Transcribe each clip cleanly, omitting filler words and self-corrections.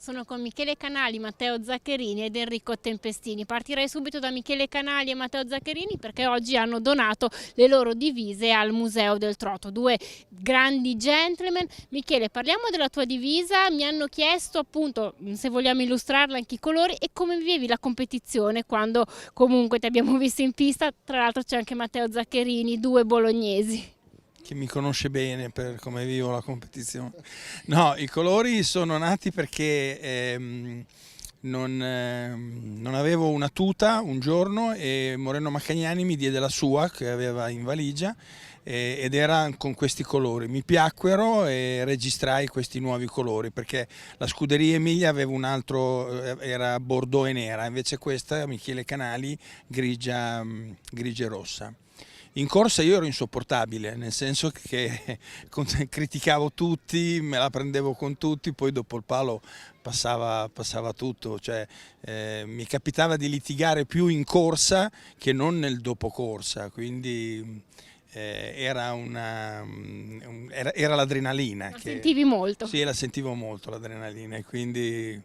Sono con Michele Canali, Matteo Zaccherini ed Enrico Tempestini. Partirei subito da Michele Canali e Matteo Zaccherini perché oggi hanno donato le loro divise al Museo del Trotto, due grandi gentleman. Michele, parliamo della tua divisa, mi hanno chiesto appunto se vogliamo illustrarla anche i colori e come vivevi la competizione quando comunque ti abbiamo visto in pista, tra l'altro c'è anche Matteo Zaccherini, due bolognesi. Che mi conosce bene per come vivo la competizione. No, i colori sono nati perché non avevo una tuta un giorno e Moreno Maccagnani mi diede la sua che aveva in valigia ed era con questi colori. Mi piacquero e registrai questi nuovi colori perché la scuderia Emilia aveva un altro, era bordeaux e nera, invece questa Michele Canali grigia e rossa. In corsa io ero insopportabile, nel senso che criticavo tutti, me la prendevo con tutti, poi dopo il palo passava tutto, cioè, mi capitava di litigare più in corsa che non nel dopo corsa, quindi era l'adrenalina. La sentivi molto? Sì, la sentivo molto l'adrenalina e quindi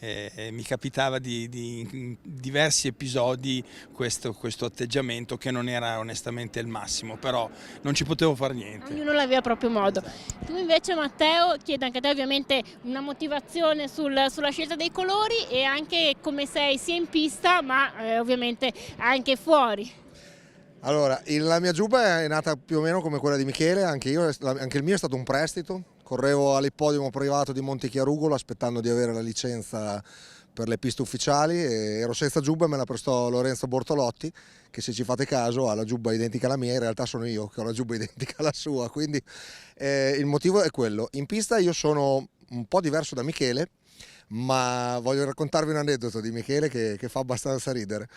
mi capitava in diversi episodi questo atteggiamento che non era onestamente il massimo, però non ci potevo fare niente. Ognuno l'aveva a proprio modo. Tu invece Matteo, chiedo anche a te ovviamente una motivazione sulla scelta dei colori e anche come sei sia in pista ma ovviamente anche fuori. Allora, la mia giubba è nata più o meno come quella di Michele, anche il mio è stato un prestito, correvo all'ippodromo privato di Montechiarugolo aspettando di avere la licenza per le piste ufficiali e ero senza giubba e me la prestò Lorenzo Bortolotti, che se ci fate caso ha la giubba identica alla mia, in realtà sono io che ho la giubba identica alla sua, quindi il motivo è quello. In pista io sono un po' diverso da Michele, ma voglio raccontarvi un aneddoto di Michele che fa abbastanza ridere.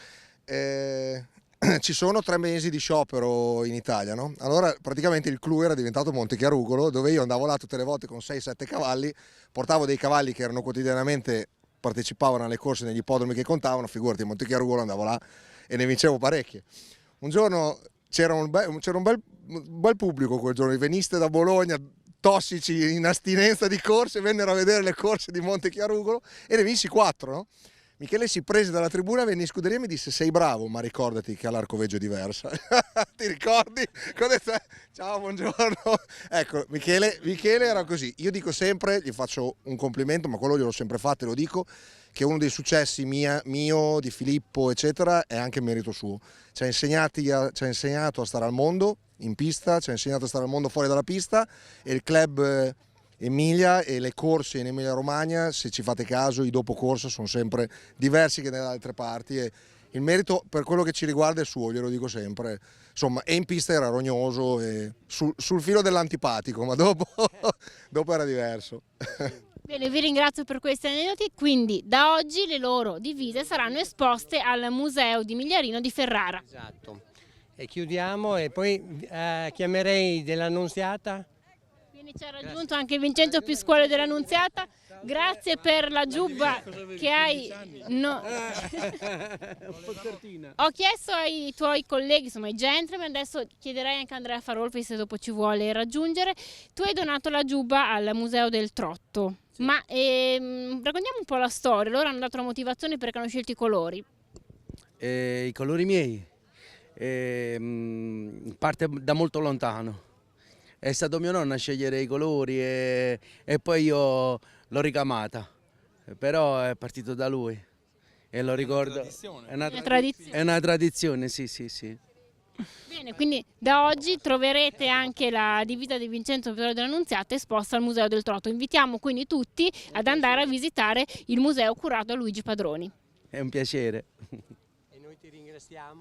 Ci sono 3 mesi di sciopero in Italia, no? Allora praticamente il clou era diventato Montechiarugolo, dove io andavo là tutte le volte con 6-7 cavalli, portavo dei cavalli che erano quotidianamente, partecipavano alle corse negli ippodromi che contavano, figurati, a Montechiarugolo andavo là e ne vincevo parecchie. Un giorno c'era un bel pubblico quel giorno, i veniste da Bologna, tossici in astinenza di corse, vennero a vedere le corse di Montechiarugolo e ne vinsi 4, no? Michele si prese dalla tribuna, venne in scuderia e mi disse: sei bravo, ma ricordati che all'Arcoveggio è diversa. Ti ricordi? Ciao, buongiorno. Ecco, Michele era così. Io dico sempre, gli faccio un complimento, ma quello gliel'ho sempre fatto e lo dico, che uno dei successi mio, di Filippo, eccetera, è anche merito suo. Ci ha insegnato a stare al mondo in pista, ci ha insegnato a stare al mondo fuori dalla pista e il club Emilia e le corse in Emilia Romagna, se ci fate caso, i dopo corsa sono sempre diversi che nelle altre parti e il merito per quello che ci riguarda è suo, glielo dico sempre. Insomma, e in pista era rognoso e sul filo dell'antipatico, ma dopo era diverso. Bene, vi ringrazio per questi aneddoti, quindi da oggi le loro divise saranno esposte al Museo di Migliarino di Ferrara. Esatto, e chiudiamo e poi chiamerei dell'Annunziata. Quindi ci ha raggiunto anche Vincenzo Pisquale dell'Annunziata, grazie per la giubba che hai. No. Ho chiesto ai tuoi colleghi, insomma ai gentleman, adesso chiederei anche a Andrea Farolfi se dopo ci vuole raggiungere. Tu hai donato la giubba al Museo del Trotto, sì. Ma raccontiamo un po' la storia, loro hanno dato la motivazione perché hanno scelto i colori. I colori miei? Parte da molto lontano. È stato mio nonno a scegliere i colori e poi io l'ho ricamata, però è partito da lui e lo ricordo. È una tradizione, sì. Bene, quindi da oggi troverete anche la divisa di Vincenzo Pisquale dell'Annunziata esposta al Museo del Trotto. Invitiamo quindi tutti ad andare a visitare il museo curato da Luigi Padroni. È un piacere. E noi ti ringraziamo.